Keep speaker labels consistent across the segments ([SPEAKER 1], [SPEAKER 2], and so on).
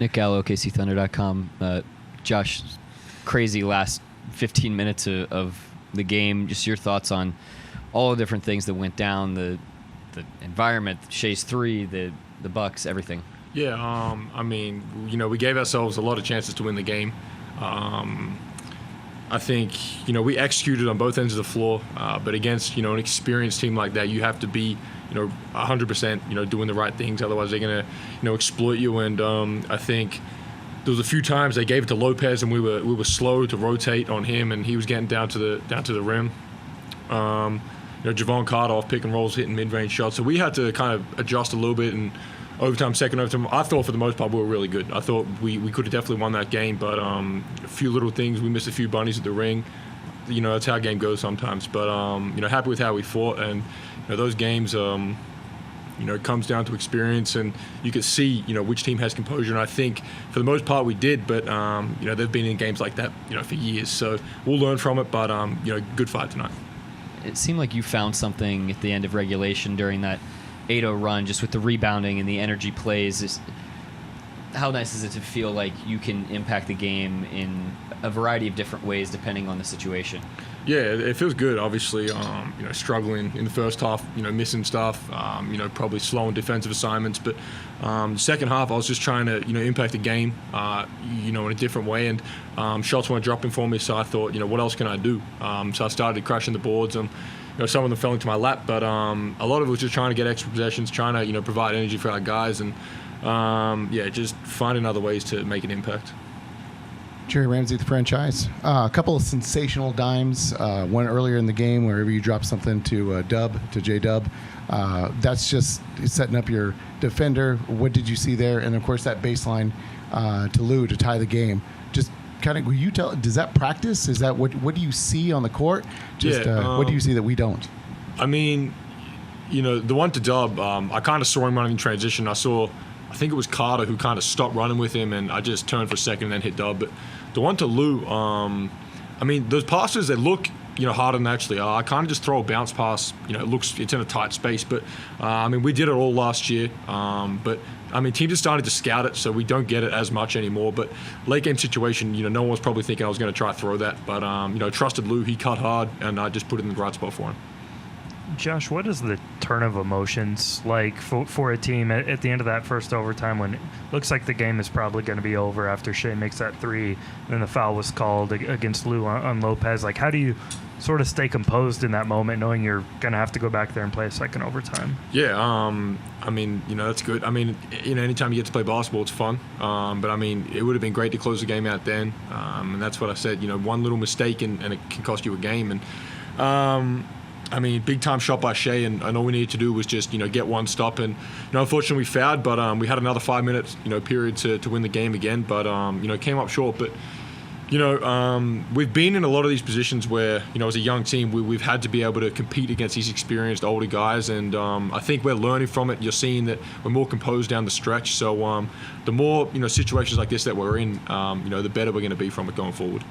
[SPEAKER 1] Nick Gallo, OKCThunder.com. Josh, crazy last 15 minutes of the game. Just your thoughts on all the different things that went down, the environment, Shea's three, the Bucks, everything.
[SPEAKER 2] Yeah, I mean, we gave ourselves a lot of chances to win the game. I think, we executed on both ends of the floor, but against, an experienced team like that, you have to be, 100%, doing the right things. Otherwise, they're going to, exploit you. And I think there was a few times they gave it to Lopez, and we were slow to rotate on him, and he was getting down to the rim. Javon Carter off pick and rolls, hitting mid-range shots. So we had to kind of adjust a little bit. And second overtime, I thought for the most part we were really good. I thought we could have definitely won that game, but a few little things. We missed a few bunnies at the ring. That's how a game goes sometimes. But happy with how we fought, and those games. It comes down to experience, and you can see, which team has composure. And I think for the most part we did, but they've been in games like that, for years. So we'll learn from it. But good fight tonight.
[SPEAKER 1] It seemed like you found something at the end of regulation during that 8-0 run, just with the rebounding and the energy plays. How nice is it to feel like you can impact the game in a variety of different ways depending on the situation?
[SPEAKER 2] Yeah, it feels good. Obviously, struggling in the first half, missing stuff, probably slowing defensive assignments. But second half, I was just trying to, impact the game, in a different way. And shots weren't dropping for me, so I thought, what else can I do? So I started crashing the boards. Some of them fell into my lap, but a lot of it was just trying to get extra possessions, trying to, provide energy for our guys, and just finding other ways to make an impact.
[SPEAKER 3] Jerry Ramsey, the franchise. A couple of sensational dimes. One earlier in the game, wherever you drop something to J-Dub. That's just setting up your defender. What did you see there? And of course, that baseline to Lou to tie the game. Just kind of, will you tell? Does that practice? Is that what do you see on the court? What do you see that we don't?
[SPEAKER 2] I mean, the one to Dub, I kind of saw him running in transition. I think it was Carter who kind of stopped running with him, and I just turned for a second and then hit Dub. But the one to Lou, those passes, they look, harder than they actually are. I kind of just throw a bounce pass, it's in a tight space. But, we did it all last year. But teams are starting to scout it, so we don't get it as much anymore. But late game situation, no one was probably thinking I was going to try to throw that. But, trusted Lou. He cut hard, and I just put it in the right spot for him.
[SPEAKER 4] Josh, what is the turn of emotions like for a team at the end of that first overtime when it looks like the game is probably going to be over after Shea makes that three, and then the foul was called against Lou on Lopez? Like, how do you sort of stay composed in that moment knowing you're going to have to go back there and play a second overtime?
[SPEAKER 2] Yeah, that's good. Anytime you get to play basketball, it's fun. But, it would have been great to close the game out then. And that's what I said, one little mistake and it can cost you a game. And, big time shot by Shea, and all we needed to do was just, get one stop. And, unfortunately we fouled, but we had another 5 minutes, period to win the game again. But, came up short. But, we've been in a lot of these positions where, as a young team, we've had to be able to compete against these experienced older guys. And I think we're learning from it. You're seeing that we're more composed down the stretch. So the more, situations like this that we're in, the better we're going to be from it going forward.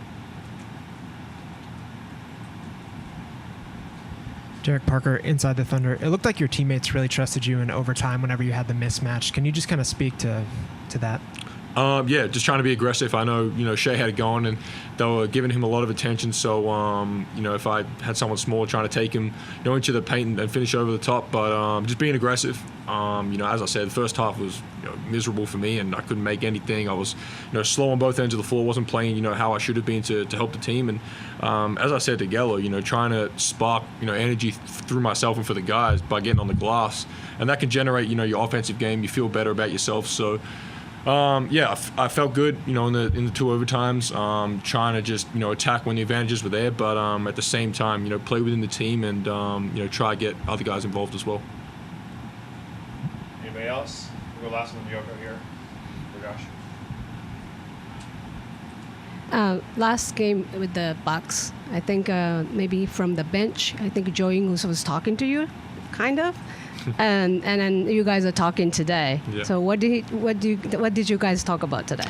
[SPEAKER 5] Derek Parker, Inside the Thunder. It looked like your teammates really trusted you in overtime whenever you had the mismatch. Can you just kind of speak to that?
[SPEAKER 2] Just trying to be aggressive. I know, Shea had it going, and they were giving him a lot of attention. So, if I had someone small trying to take him, into the paint and finish over the top, but just being aggressive. As I said, the first half was miserable for me, and I couldn't make anything. I was, slow on both ends of the floor. Wasn't playing, how I should have been to help the team. And as I said to Gello, trying to spark, energy through myself and for the guys by getting on the glass, and that can generate, your offensive game. You feel better about yourself. So. I felt good, in the two overtimes, trying to just, attack when the advantages were there, but at the same time, play within the team and, try to get other guys involved as well.
[SPEAKER 6] Anybody else? We'll go last one, Yoko here. For Josh.
[SPEAKER 7] Last game with the Bucks, I think maybe from the bench, I think Joe Ingles was talking to you, kind of. and then you guys are talking today. Yeah. So what did you guys talk about today?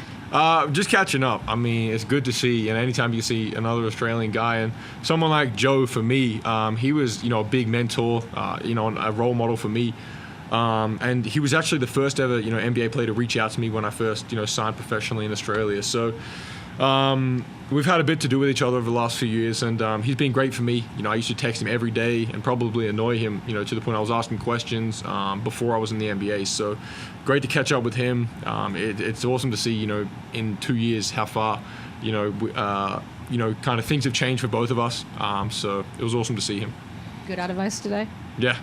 [SPEAKER 2] Just catching up. It's good to see, and anytime you see another Australian guy, and someone like Joe, for me, he was, a big mentor, a role model for me. And he was actually the first ever, NBA player to reach out to me when I first, signed professionally in Australia. So we've had a bit to do with each other over the last few years, and he's been great for me. I used to text him every day and probably annoy him, to the point I was asking questions before I was in the NBA. So great to catch up with him. It's awesome to see, in 2 years how far, kind of things have changed for both of us. So it was awesome to see him.
[SPEAKER 7] Good advice today.
[SPEAKER 2] Yeah.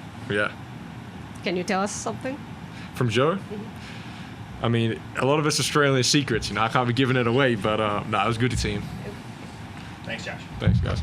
[SPEAKER 7] Can you tell us something?
[SPEAKER 2] From Joe? I mean, a lot of it's Australian secrets. I can't be giving it away, but no, it was good to see him.
[SPEAKER 6] Thanks, Josh.
[SPEAKER 2] Thanks, guys.